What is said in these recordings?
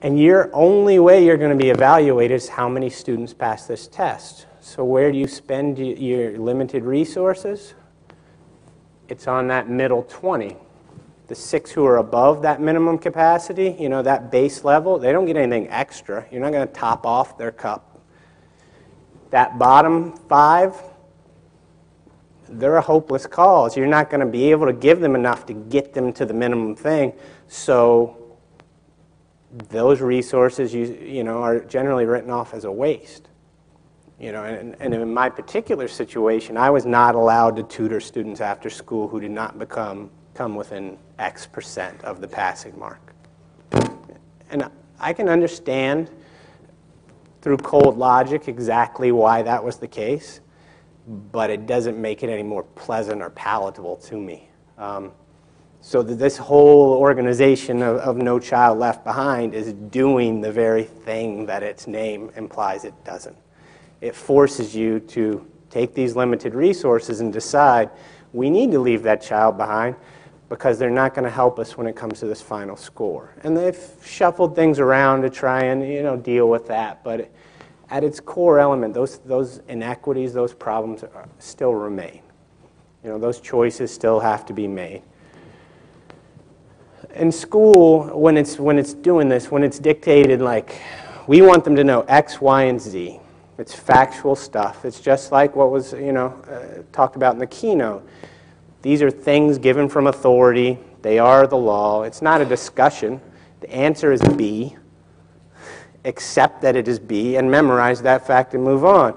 And your only way you're going to be evaluated is how many students pass this test. So where do you spend your limited resources? It's on that middle 20. The 6 who are above that minimum capacity, you know, that base level, they don't get anything extra. You're not going to top off their cup. That bottom 5, they're a hopeless cause. You're not going to be able to give them enough to get them to the minimum thing. So those resources, you know, are generally written off as a waste. You know, and in my particular situation, I was not allowed to tutor students after school who did not come within X% of the passing mark. And I can understand through cold logic exactly why that was the case, but it doesn't make it any more pleasant or palatable to me. So this whole organization of No Child Left Behind is doing the very thing that its name implies it doesn't. It forces you to take these limited resources and decide, we need to leave that child behind because they're not going to help us when it comes to this final score. And they've shuffled things around to try and, you know, deal with that, but at its core element, those inequities, those problems still remain. You know, those choices still have to be made. In school, when it's doing this, when it's dictated like, we want them to know X, Y, and Z. It's factual stuff. It's just like what was, you know, talked about in the keynote. These are things given from authority. They are the law. It's not a discussion. The answer is B. Accept that it is B and memorize that fact and move on.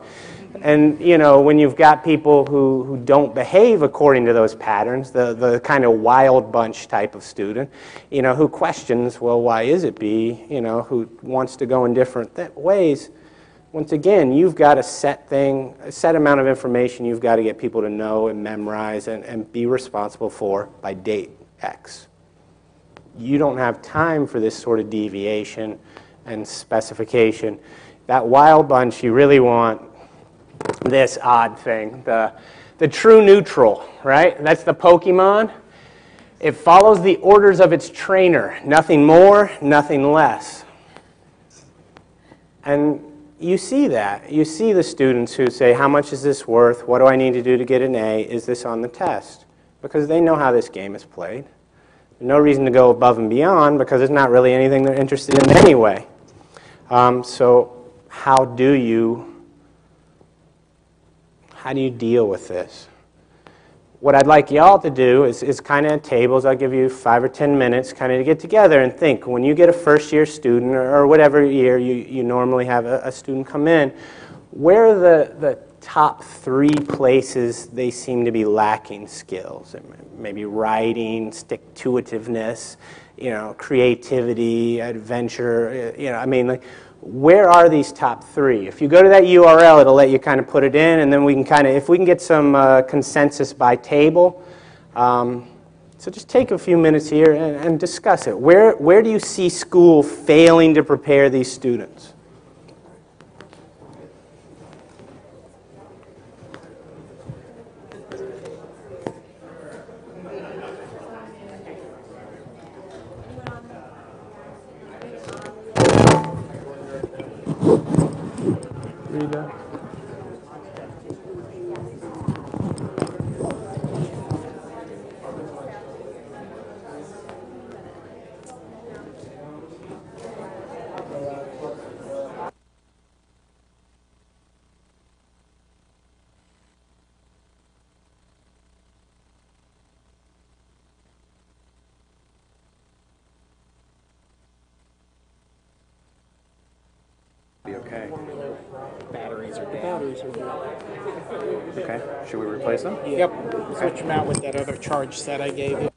And, you know, when you've got people who don't behave according to those patterns, the kind of wild bunch type of student, you know, who questions, well, why is it B, you know, who wants to go in different ways, once again, you've got a set amount of information you've got to get people to know and memorize and be responsible for by date X. You don't have time for this sort of deviation and specification. That wild bunch, you really want this odd thing, the true neutral, right? That's the Pokemon. It follows the orders of its trainer, nothing more, nothing less. And you see that. You see the students who say, how much is this worth? What do I need to do to get an A? Is this on the test? Because they know how this game is played. There's no reason to go above and beyond because it's not really anything they're interested in anyway. So how do you deal with this? What I'd like y'all to do is kind of tables. I'll give you 5 or 10 minutes kind of to get together and think. When you get a first-year student or whatever year you normally have a student come in, where are the top 3 places they seem to be lacking skills? Maybe writing, stick-to-itiveness, you know, creativity, adventure, you know, I mean, like, where are these top 3? If you go to that URL, it'll let you kind of put it in, and then we can kind of, if we can get some consensus by table. So just take a few minutes here and discuss it. Where do you see school failing to prepare these students? Rita. Be okay. Batteries are down. Okay. Should we replace them? Yep. Switch them out with that other charge set I gave you.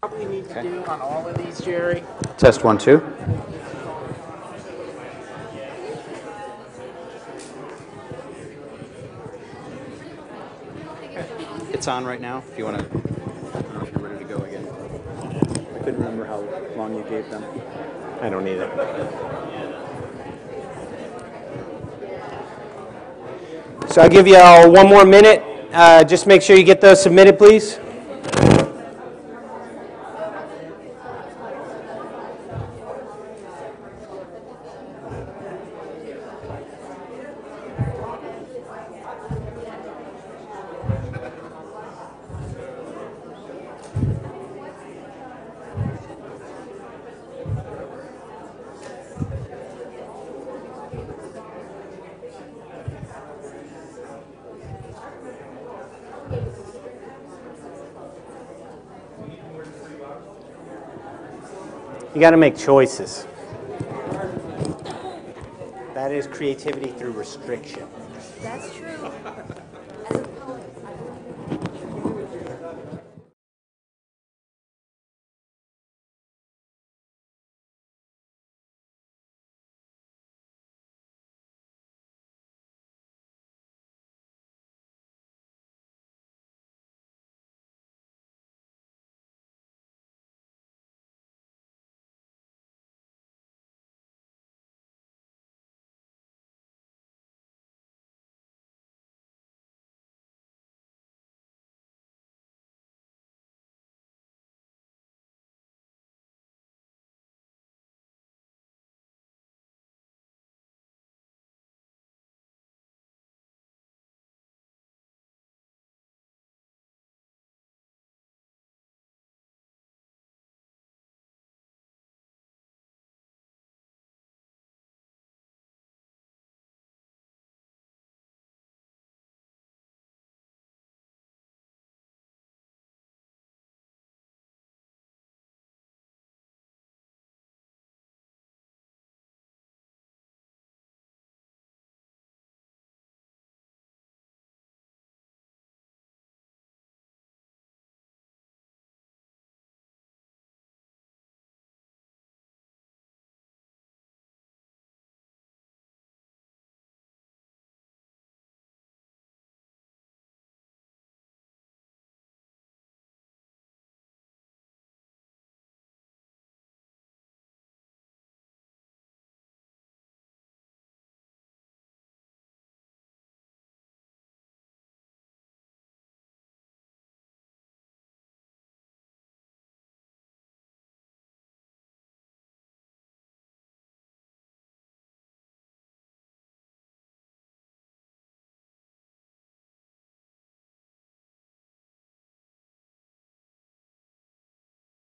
Probably need to do on all of these, Jerry. Test 1, 2. It's on right now. If you want to, I don't know if you're ready to go again. I couldn't remember how long you gave them. I don't either. So I'll give you all one more minute. Just make sure you get those submitted, please. You got to make choices. That is creativity through restriction. That's true. As a poet,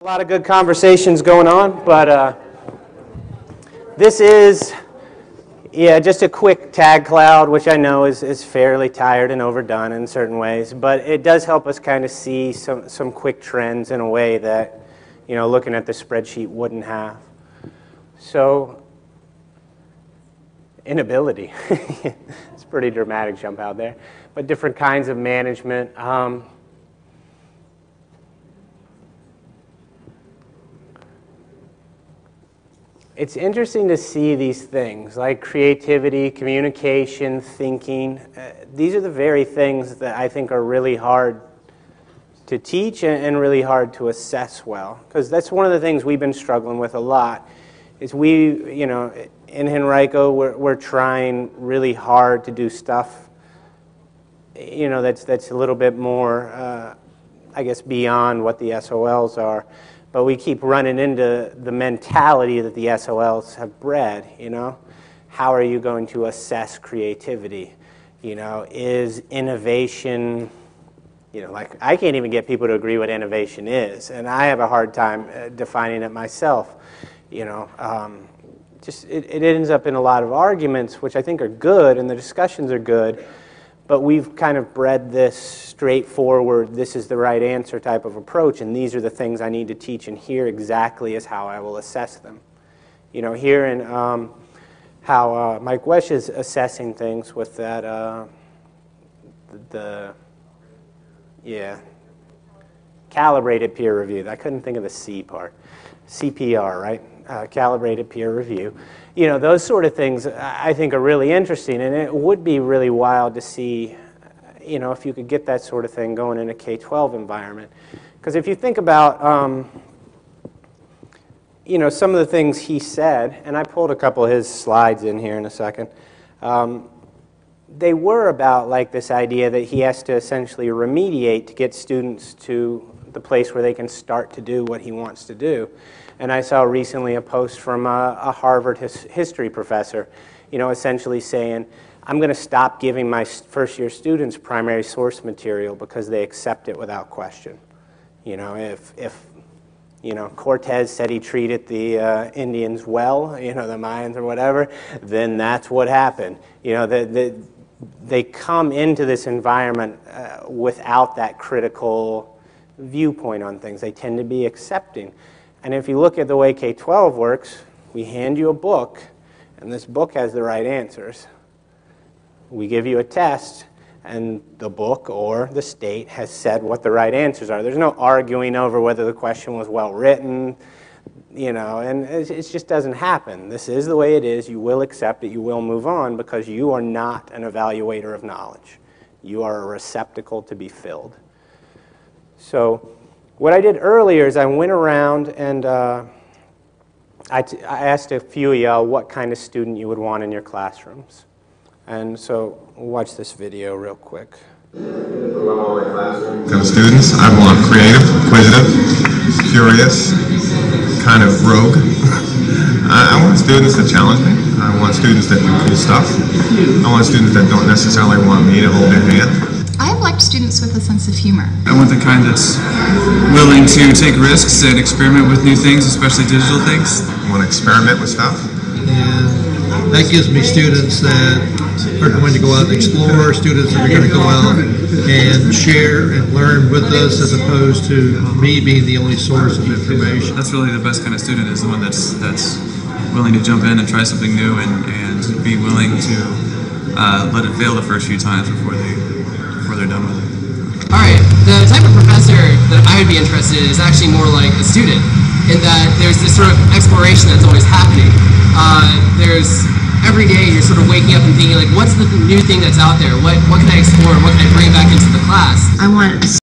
A lot of good conversations going on, but this is, just a quick tag cloud, which I know is fairly tired and overdone in certain ways, but it does help us kind of see some quick trends in a way that, looking at the spreadsheet wouldn't have. So, inability. It's a pretty dramatic jump out there, but different kinds of management. It's interesting to see these things like creativity, communication, thinking. These are the very things that I think are really hard to teach and really hard to assess well. Because that's one of the things we've been struggling with a lot is we, in Henrico, we're trying really hard to do stuff, that's a little bit more, I guess, beyond what the SOLs are. But we keep running into the mentality that the SOLs have bred, How are you going to assess creativity? Is innovation, like I can't even get people to agree what innovation is, and I have a hard time defining it myself, Just it ends up in a lot of arguments, which I think are good, and the discussions are good, but we've kind of bred this straightforward, this is the right answer type of approach, and these are the things I need to teach, and here exactly is how I will assess them. Here in how Mike Wesch is assessing things with that, calibrated peer review. I couldn't think of the C part. CPR, right? Calibrated peer review. You know, those sort of things I think are really interesting, and it would be really wild to see, you know, if you could get that sort of thing going in a K-12 environment. Because if you think about, you know, some of the things he said, and I pulled a couple of his slides in here in a second, they were about like this idea that he has to essentially remediate to get students to the place where they can start to do what he wants to do. And I saw recently a post from a Harvard history professor, you know, essentially saying, I'm going to stop giving my first-year students primary source material because they accept it without question. You know, if you know, Cortez said he treated the Indians well, you know, the Mayans or whatever, then that's what happened. You know, they come into this environment without that critical viewpoint on things. They tend to be accepting. And if you look at the way K-12 works, we hand you a book, and this book has the right answers. We give you a test, and the book or the state has said what the right answers are. There's no arguing over whether the question was well written, you know, and it just doesn't happen. This is the way it is. You will accept it. You will move on because you are not an evaluator of knowledge. You are a receptacle to be filled. So what I did earlier is I went around and I asked a few of y'all what kind of student you would want in your classrooms. And so watch this video real quick. Kind of students, I want creative, inquisitive, curious, kind of rogue. I want students that challenge me. I want students that do cool stuff. I want students that don't necessarily want me to hold their hand. I like students with a sense of humor. I want the kind that's willing to take risks and experiment with new things, especially digital things. I want to experiment with stuff. And that gives me students that are going to go out and explore, students that are going to go out and share and learn with us as opposed to me being the only source of information. That's really the best kind of student, is the one that's willing to jump in and try something new and be willing to let it fail the first few times before they're done with it. Alright, the type of professor that I would be interested in is actually more like a student, in that there's this sort of exploration that's always happening. Every day you're sort of waking up and thinking, like, what's the new thing that's out there? What can I explore? What can I bring back into the class? I want